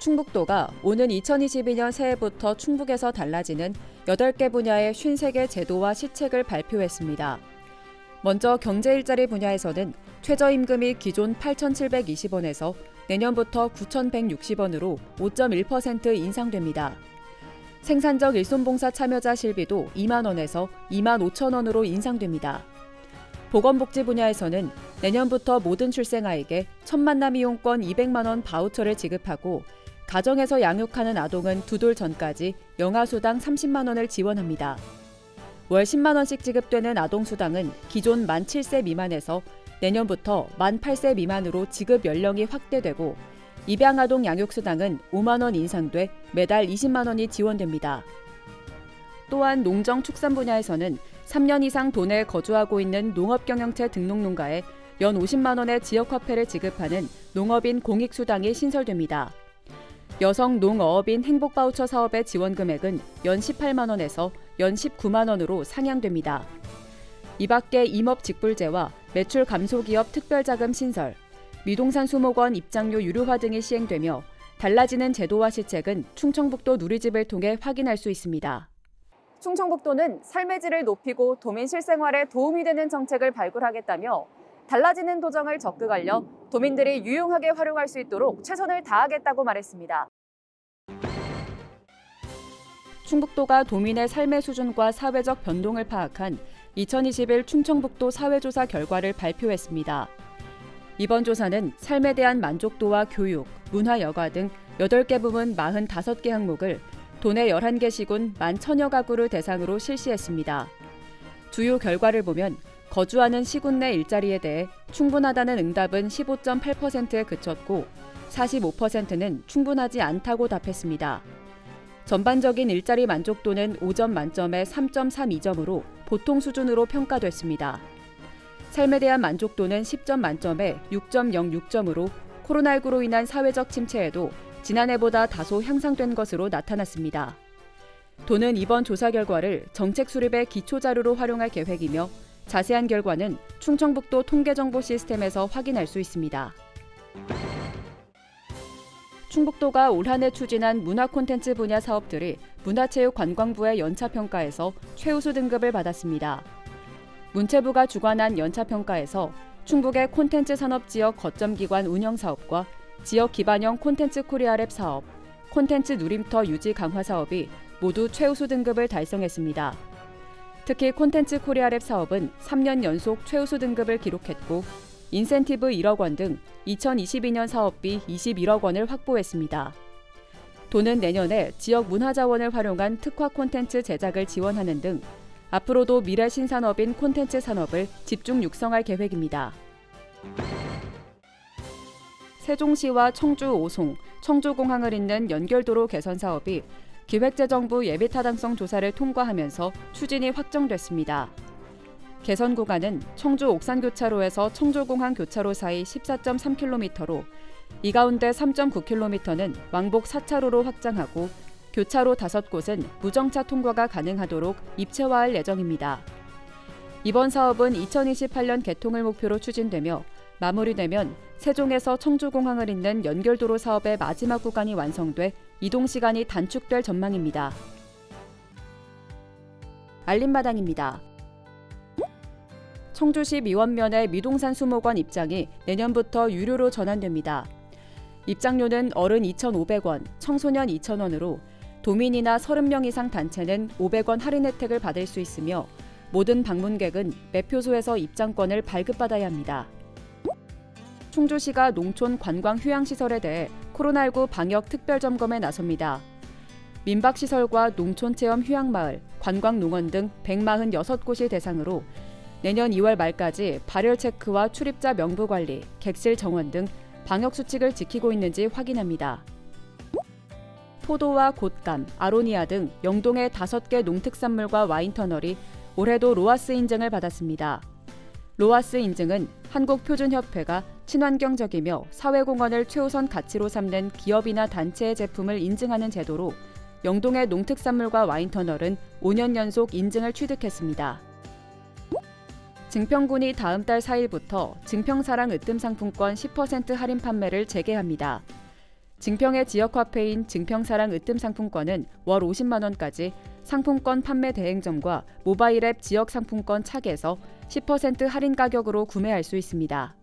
충북도가 오는 2022년 새해부터 충북에서 달라지는 8개 분야의 53개 제도와 시책을 발표했습니다. 먼저 경제일자리 분야에서는 최저임금이 기존 8,720원에서 내년부터 9,160원으로 5.1% 인상됩니다. 생산적 일손봉사 참여자 실비도 2만 원에서 2만 5천 원으로 인상됩니다. 보건복지 분야에서는 내년부터 모든 출생아에게 첫 만남 이용권 200만 원 바우처를 지급하고 가정에서 양육하는 아동은 2돌 전까지 영아수당 30만 원을 지원합니다. 월 10만 원씩 지급되는 아동수당은 기존 만 7세 미만에서 내년부터 만 8세 미만으로 지급 연령이 확대되고 입양아동 양육수당은 5만 원 인상돼 매달 20만 원이 지원됩니다. 또한 농정축산 분야에서는 3년 이상 도내에 거주하고 있는 농업경영체 등록농가에 연 50만 원의 지역화폐를 지급하는 농업인 공익수당이 신설됩니다. 여성 농어업인 행복바우처 사업의 지원 금액은 연 18만 원에서 연 19만 원으로 상향됩니다. 이 밖에 임업직불제와 매출 감소 기업 특별자금 신설, 미동산 수목원 입장료 유료화 등이 시행되며 달라지는 제도와 시책은 충청북도 누리집을 통해 확인할 수 있습니다. 충청북도는 삶의 질을 높이고 도민 실생활에 도움이 되는 정책을 발굴하겠다며 달라지는 도정을 적극 알려 도민들이 유용하게 활용할 수 있도록 최선을 다하겠다고 말했습니다. 충북도가 도민의 삶의 수준과 사회적 변동을 파악한 2021 충청북도 사회조사 결과를 발표했습니다. 이번 조사는 삶에 대한 만족도와 교육, 문화 여가 등 8개 부문 45개 항목을 도내 11개 시군 11,000여 가구를 대상으로 실시했습니다. 주요 결과를 보면 거주하는 시군 내 일자리에 대해 충분하다는 응답은 15.8%에 그쳤고 45%는 충분하지 않다고 답했습니다. 전반적인 일자리 만족도는 5점 만점에 3.32점으로 보통 수준으로 평가됐습니다. 삶에 대한 만족도는 10점 만점에 6.06점으로 코로나19로 인한 사회적 침체에도 지난해보다 다소 향상된 것으로 나타났습니다. 도는 이번 조사 결과를 정책 수립의 기초자료로 활용할 계획이며 자세한 결과는 충청북도 통계정보 시스템에서 확인할 수 있습니다. 충북도가 올 한 해 추진한 문화 콘텐츠 분야 사업들이 문화체육관광부의 연차평가에서 최우수 등급을 받았습니다. 문체부가 주관한 연차평가에서 충북의 콘텐츠 산업지역 거점기관 운영사업과 지역 기반형 콘텐츠 코리아랩 사업, 콘텐츠 누림터 유지 강화 사업이 모두 최우수 등급을 달성했습니다. 특히 콘텐츠 코리아랩 사업은 3년 연속 최우수 등급을 기록했고 인센티브 1억 원 등 2022년 사업비 21억 원을 확보했습니다. 도는 내년에 지역 문화자원을 활용한 특화 콘텐츠 제작을 지원하는 등 앞으로도 미래 신산업인 콘텐츠 산업을 집중 육성할 계획입니다. 세종시와 청주 오송, 청주공항을 잇는 연결도로 개선 사업이 기획재정부 예비타당성 조사를 통과하면서 추진이 확정됐습니다. 개선 구간은 청주 옥산교차로에서 청주공항 교차로 사이 14.3km로 이 가운데 3.9km는 왕복 4차로로 확장하고 교차로 5곳은 무정차 통과가 가능하도록 입체화할 예정입니다. 이번 사업은 2028년 개통을 목표로 추진되며 마무리되면 세종에서 청주공항을 잇는 연결도로 사업의 마지막 구간이 완성돼 이동 시간이 단축될 전망입니다. 알림마당입니다. 청주시 미원면의 미동산 수목원 입장이 내년부터 유료로 전환됩니다. 입장료는 어른 2,500원, 청소년 2,000원으로 도민이나 30명 이상 단체는 500원 할인 혜택을 받을 수 있으며 모든 방문객은 매표소에서 입장권을 발급받아야 합니다. 충주시가 농촌 관광 휴양시설에 대해 코로나19 방역 특별점검에 나섭니다. 민박시설과 농촌체험 휴양마을, 관광농원 등 146곳이 대상으로 내년 2월 말까지 발열 체크와 출입자 명부 관리, 객실 정원 등 방역 수칙을 지키고 있는지 확인합니다. 포도와 곶감, 아로니아 등 영동의 5개 농특산물과 와인 터널이 올해도 로아스 인증을 받았습니다. 로아스 인증은 한국표준협회가 친환경적이며 사회공헌을 최우선 가치로 삼는 기업이나 단체의 제품을 인증하는 제도로 영동의 농특산물과 와인 터널은 5년 연속 인증을 취득했습니다. 증평군이 다음 달 4일부터 증평사랑 으뜸 상품권 10% 할인 판매를 재개합니다. 증평의 지역화폐인 증평사랑 으뜸 상품권은 월 50만 원까지 상품권 판매 대행점과 모바일 앱 지역 상품권 착에서 10% 할인 가격으로 구매할 수 있습니다.